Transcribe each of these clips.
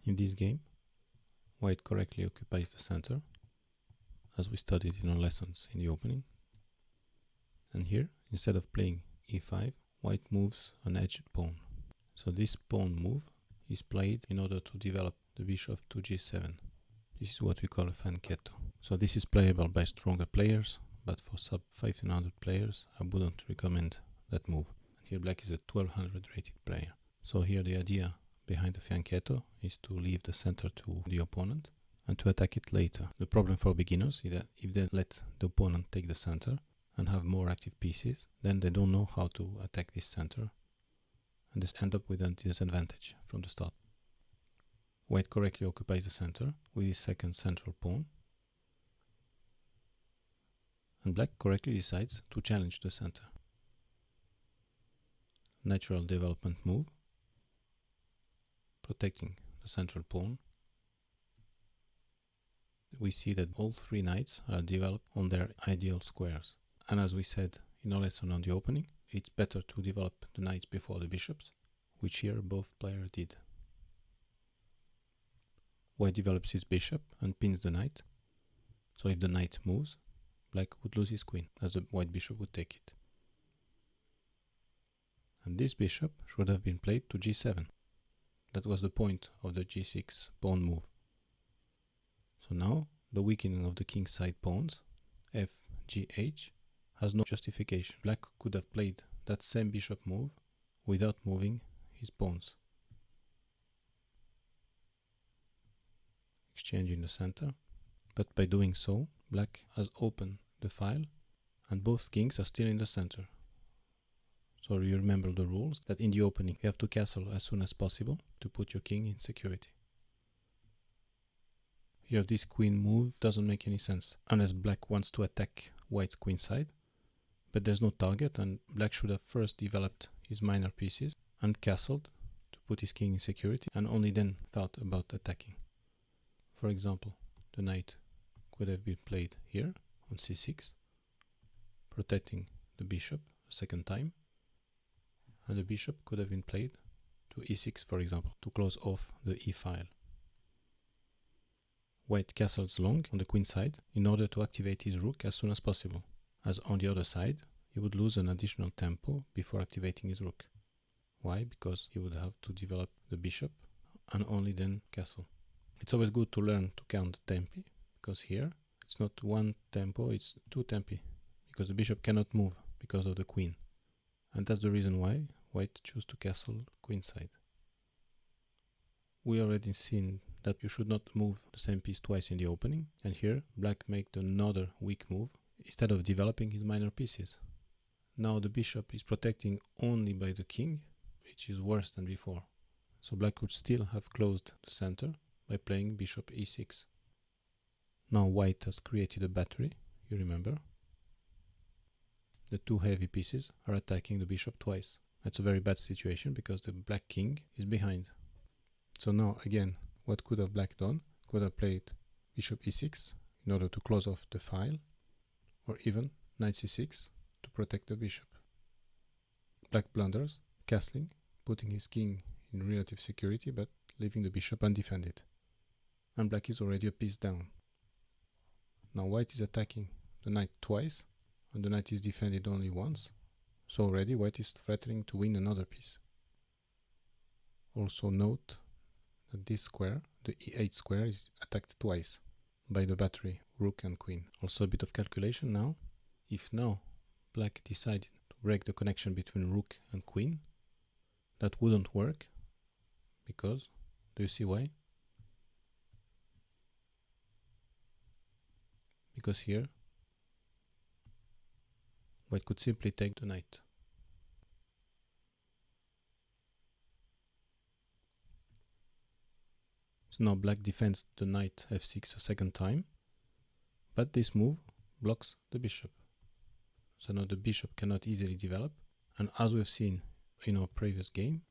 In this game, white correctly occupies the center, as we studied in our lessons in the opening. And here, instead of playing e5, white moves an edged pawn. So this pawn move is played in order to develop the bishop to g7. This is what we call a fianchetto. So this is playable by stronger players, but for sub 1500 players, I wouldn't recommend that move. Here black is a 1200 rated player. So here the idea behind the fianchetto is to leave the center to the opponent and to attack it later. The problem for beginners is that if they let the opponent take the center and have more active pieces, then they don't know how to attack this center and just end up with a disadvantage from the start. White correctly occupies the center with his second central pawn, and black correctly decides to challenge the center. Natural development move, protecting the central pawn. We see that all three knights are developed on their ideal squares. And as we said in our lesson on the opening, it's better to develop the knights before the bishops, which here both players did. White develops his bishop and pins the knight. So if the knight moves, black would lose his queen, as the white bishop would take it. And this bishop should have been played to g7. That was the point of the g6 pawn move. So now, the weakening of the king's side pawns, f, g, h, has no justification. Black could have played that same bishop move without moving his pawns. Exchange in the center, but by doing so, black has opened the file and both kings are still in the center. So you remember the rules that in the opening you have to castle as soon as possible to put your king in security. Here this queen move doesn't make any sense unless black wants to attack white's queen side, but there's no target and black should have first developed his minor pieces and castled to put his king in security and only then thought about attacking. For example, the knight could have been played here on c6, protecting the bishop a second time, and the bishop could have been played to e6, for example, to close off the e file. White castles long on the queen side in order to activate his rook as soon as possible, as on the other side he would lose an additional tempo before activating his rook. Why? Because he would have to develop the bishop and only then castle. It's always good to learn to count the tempi, because here it's not one tempo, it's two tempi, because the bishop cannot move because of the queen. And that's the reason why white choose to castle queen side. We already seen that you should not move the same piece twice in the opening, and here black made another weak move instead of developing his minor pieces. Now the bishop is protecting only by the king, which is worse than before. So black could still have closed the center by playing bishop e6. Now white has created a battery, you remember. The two heavy pieces are attacking the bishop twice. That's a very bad situation because the black king is behind. So now again, what could have black done? Could have played bishop e6 in order to close off the file, or even knight c6 to protect the bishop. Black blunders, castling, putting his king in relative security but leaving the bishop undefended. And black is already a piece down. Now white is attacking the knight twice, and the knight is defended only once, so already white is threatening to win another piece. Also note that this square, the e8 square, is attacked twice by the battery, rook and queen. Also a bit of calculation now. If now black decided to break the connection between rook and queen, that wouldn't work, because, do you see why? Because here white could simply take the knight. So now black defends the knight f6 a second time, but this move blocks the bishop. So now the bishop cannot easily develop, and as we've seen in our previous game,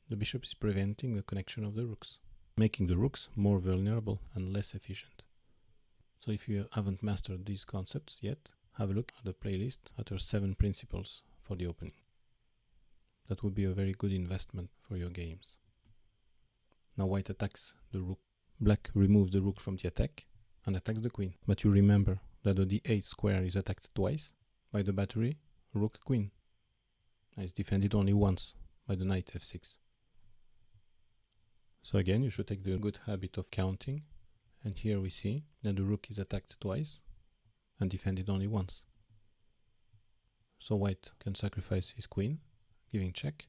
the bishop is preventing the connection of the rooks, making the rooks more vulnerable and less efficient. So if you haven't mastered these concepts yet, have a look at the playlist at our 7 principles for the opening. That would be a very good investment for your games. Now white attacks the rook. Black removes the rook from the attack and attacks the queen. But you remember that the d8 square is attacked twice by the battery rook queen. And it's defended only once by the knight f6. So again, you should take the good habit of counting. And here we see that the rook is attacked twice and defended only once. So white can sacrifice his queen, giving check.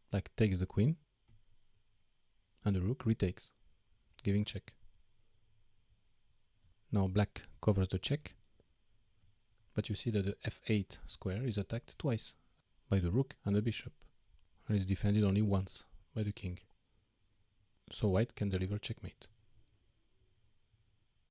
Black takes the queen, and the rook retakes, giving check. Now black covers the check, but you see that the f8 square is attacked twice by the rook and the bishop, and is defended only once by the king. So white can deliver checkmate.